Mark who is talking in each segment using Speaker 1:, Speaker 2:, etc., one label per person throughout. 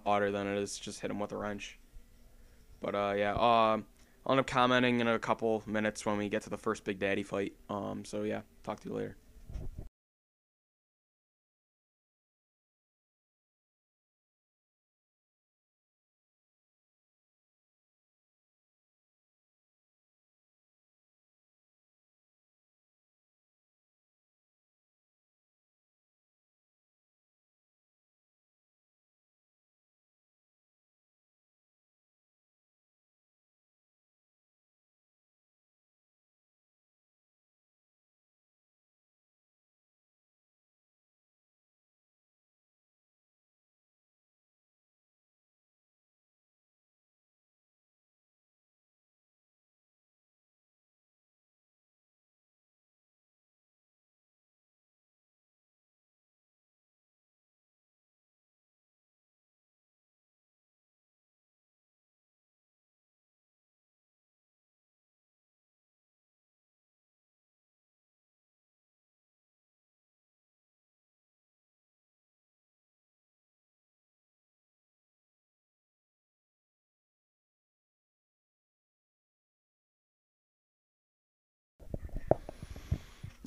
Speaker 1: harder than it is to just hit him with a wrench. But yeah, I'll end up commenting in a couple minutes when we get to the first Big Daddy fight. So yeah, talk to you later.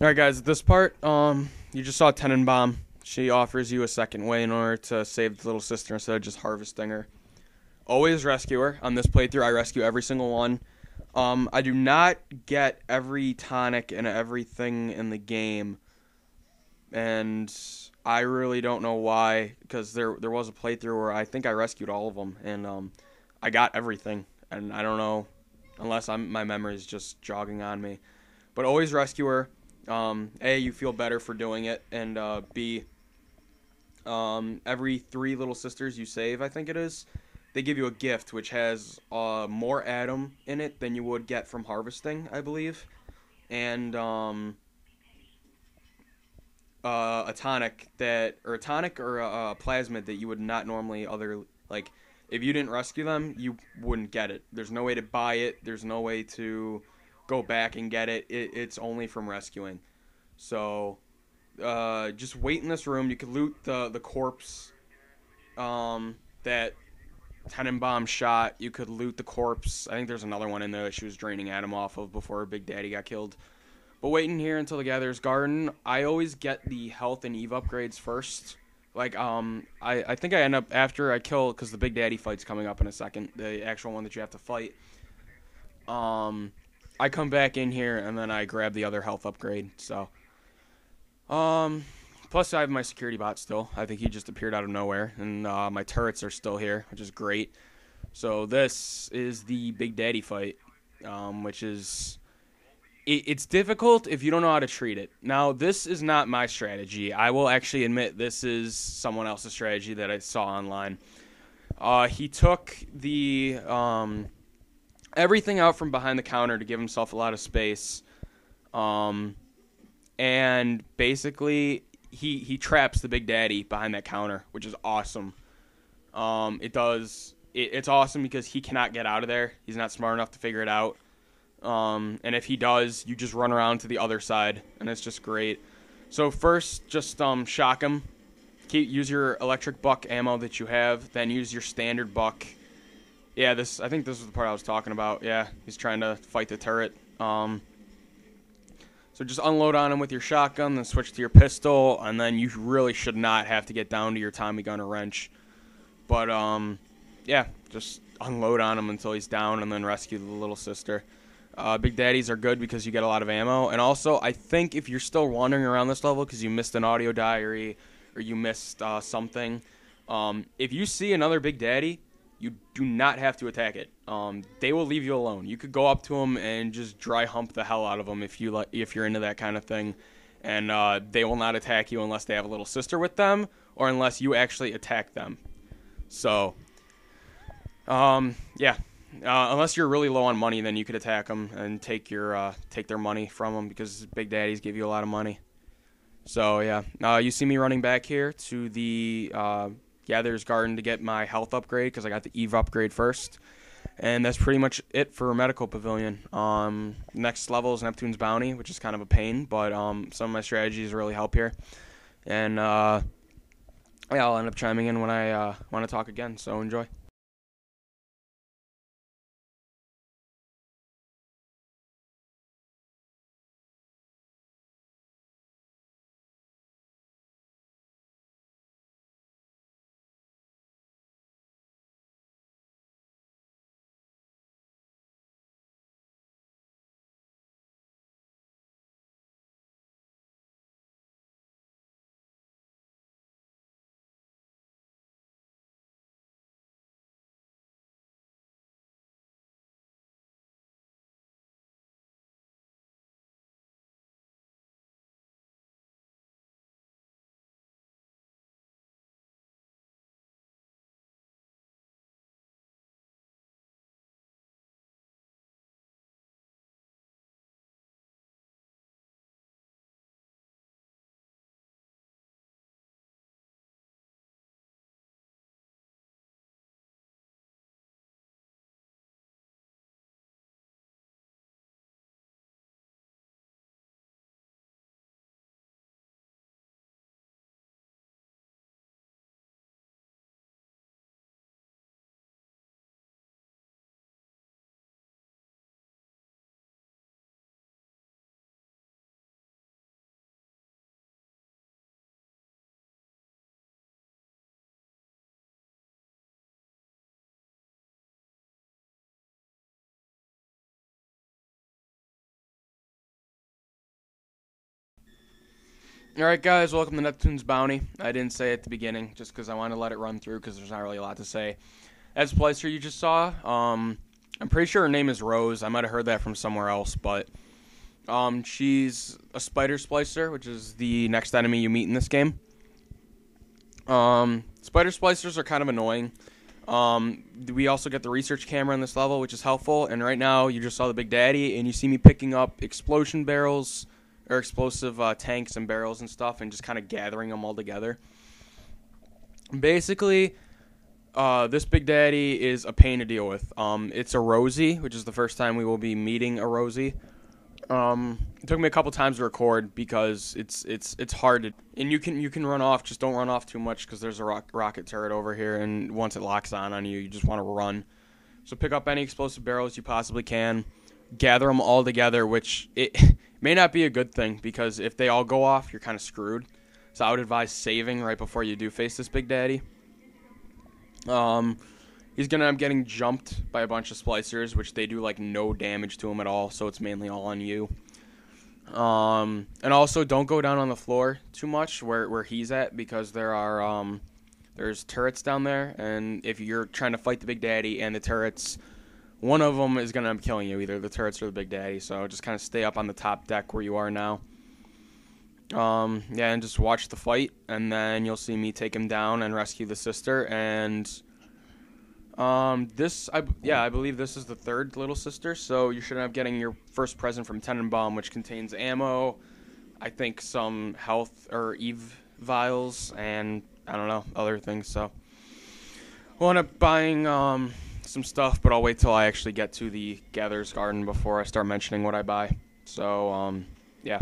Speaker 1: All right, guys. This part, you just saw Tenenbaum. She offers you a second way in order to save the little sister instead of just harvesting her. Always rescue her. On this playthrough, I rescue every single one. I do not get every tonic and everything in the game, and I really don't know why. Because there was a playthrough where I think I rescued all of them, and I got everything, and I don't know unless my memory is just jogging on me. But always rescue her. A, you feel better for doing it, and B, every three little sisters you save, I think it is, they give you a gift which has more Atom in it than you would get from harvesting, I believe, and a tonic or a plasmid that you would not normally like. If you didn't rescue them, you wouldn't get it. There's no way to buy it. There's no way to go back and get it. It's only from rescuing. So, just wait in this room. You could loot the corpse that Tenenbaum shot. You could loot the corpse. I think there's another one in there that she was draining Adam off of before Big Daddy got killed. But wait in here until the Gatherer's Garden. I always get the health and Eve upgrades first. Like, I think I end up after I kill, because the Big Daddy fight's coming up in a second, the actual one that you have to fight. I come back in here and then I grab the other health upgrade. So, plus I have my security bot still. I think he just appeared out of nowhere, and my turrets are still here, which is great. So this is the Big Daddy fight, which is it's difficult if you don't know how to treat it. Now, this is not my strategy. I will actually admit this is someone else's strategy that I saw online. He took the everything out from behind the counter to give himself a lot of space, and basically he traps the Big Daddy behind that counter, which is awesome. It's awesome because he cannot get out of there. He's not smart enough to figure it out. And if he does, you just run around to the other side, and it's just great. So first, just shock him. Use your electric buck ammo that you have, then use your standard buck. Yeah, I think this was the part I was talking about. Yeah, he's trying to fight the turret. So just unload on him with your shotgun, then switch to your pistol, and then you really should not have to get down to your Tommy gun or wrench. But yeah, just unload on him until he's down, and then rescue the little sister. Big Daddies are good because you get a lot of ammo. And also, I think if you're still wandering around this level because you missed an audio diary or you missed something, if you see another Big Daddy, you do not have to attack it. They will leave you alone. You could go up to them and just dry hump the hell out of them if you're into that kind of thing. And they will not attack you unless they have a little sister with them or unless you actually attack them. So, yeah. Unless you're really low on money, then you could attack them and take their money from them because Big Daddies give you a lot of money. So yeah, you see me running back here to the Gatherer's Garden to get my health upgrade because I got the Eve upgrade first, and that's pretty much it for Medical Pavilion. Next level is Neptune's Bounty, which is kind of a pain, but some of my strategies really help here, and Yeah, I'll end up chiming in when I want to talk again. So enjoy. All right, guys, welcome to Neptune's Bounty. I didn't say it at the beginning just because I wanted to let it run through because there's not really a lot to say. As Splicer you just saw, I'm pretty sure her name is Rose. I might have heard that from somewhere else, but she's a spider splicer, which is the next enemy you meet in this game. Spider splicers are kind of annoying. We also get the research camera in this level, which is helpful. And right now, you just saw the Big Daddy, and you see me picking up explosion barrels or explosive tanks and barrels and stuff, and just kind of gathering them all together. Basically, this Big Daddy is a pain to deal with. It's a Rosie, which is the first time we will be meeting a Rosie. It took me a couple times to record because it's hard to, and you can run off. Just don't run off too much because there's a rocket turret over here, and once it locks on you, you just want to run. So pick up any explosive barrels you possibly can, gather them all together, which it may not be a good thing because if they all go off, you're kind of screwed. So I would advise saving right before you do face this Big Daddy. He's gonna end up getting jumped by a bunch of splicers, which they do like no damage to him at all, so it's mainly all on you. And also don't go down on the floor too much where he's at because there's turrets down there, and if you're trying to fight the Big Daddy and the turrets, one of them is gonna end up killing you, either the turrets or the Big Daddy. So just kind of stay up on the top deck where you are now. Yeah, and just watch the fight, and then you'll see me take him down and rescue the sister. And I believe this is the third little sister, so you should end up getting your first present from Tenenbaum, which contains ammo, I think some health or Eve vials, and I don't know, other things. So we'll end up buying some stuff, but I'll wait till I actually get to the Gatherer's Garden before I start mentioning what I buy. So yeah.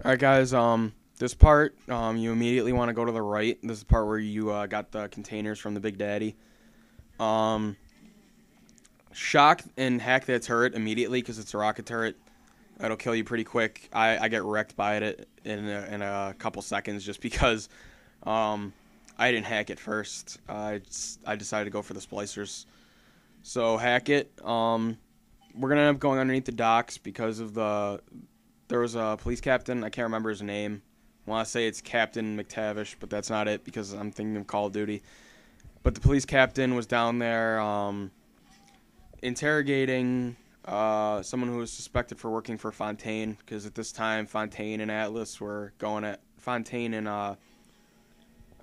Speaker 1: All right, guys. This part, you immediately want to go to the right. This is the part where you got the containers from the Big Daddy. Shock and hack that turret immediately because it's a rocket turret. It'll kill you pretty quick. I get wrecked by it in a couple seconds just because I didn't hack it first. I decided to go for the splicers. So hack it. We're gonna end up going underneath the docks because of there was a police captain. I can't remember his name. I want to say it's Captain McTavish, but that's not it because I'm thinking of Call of Duty. But the police captain was down there interrogating someone who was suspected for working for Fontaine, because at this time Fontaine and Atlas were going at Fontaine and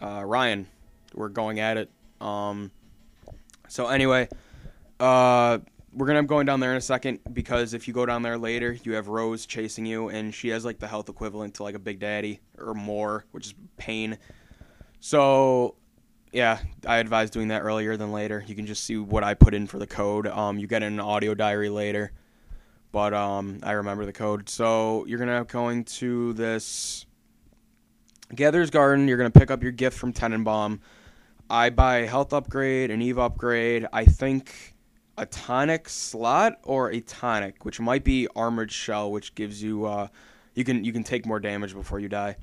Speaker 1: Ryan were going at it. So anyway, we're gonna be going down there in a second because if you go down there later, you have Rose chasing you, and she has like the health equivalent to like a Big Daddy or more, which is pain. So yeah, I advise doing that earlier than later. You can just see what I put in for the code. You get an audio diary later, but I remember the code. So you're going to this Gatherer's Garden. You're gonna pick up your gift from Tenenbaum. I buy health upgrade, an Eve upgrade. I think a tonic slot or a tonic, which might be armored shell, which gives you you can take more damage before you die.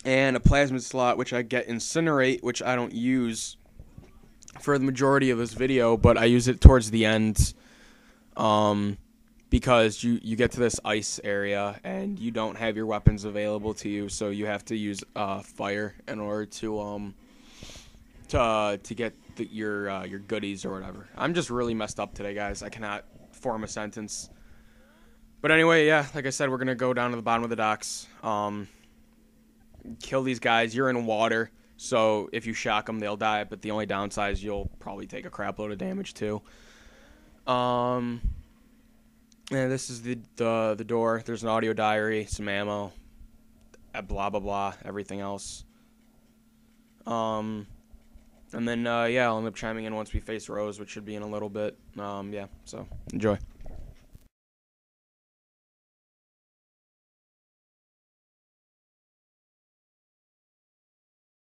Speaker 1: And a plasmid slot, which I get incinerate, which I don't use for the majority of this video, but I use it towards the end, because you get to this ice area and you don't have your weapons available to you, so you have to use fire in order to get your goodies or whatever. I'm just really messed up today, guys. I cannot form a sentence. But anyway, yeah, like I said, we're gonna go down to the bottom of the docks. Kill these guys. You're in water, so if you shock them, they'll die. But the only downside is you'll probably take a crap load of damage too. And this is the door. There's an audio diary, some ammo, blah blah blah, everything else. And then yeah, I'll end up chiming in once we face Rose, which should be in a little bit. Yeah, so enjoy.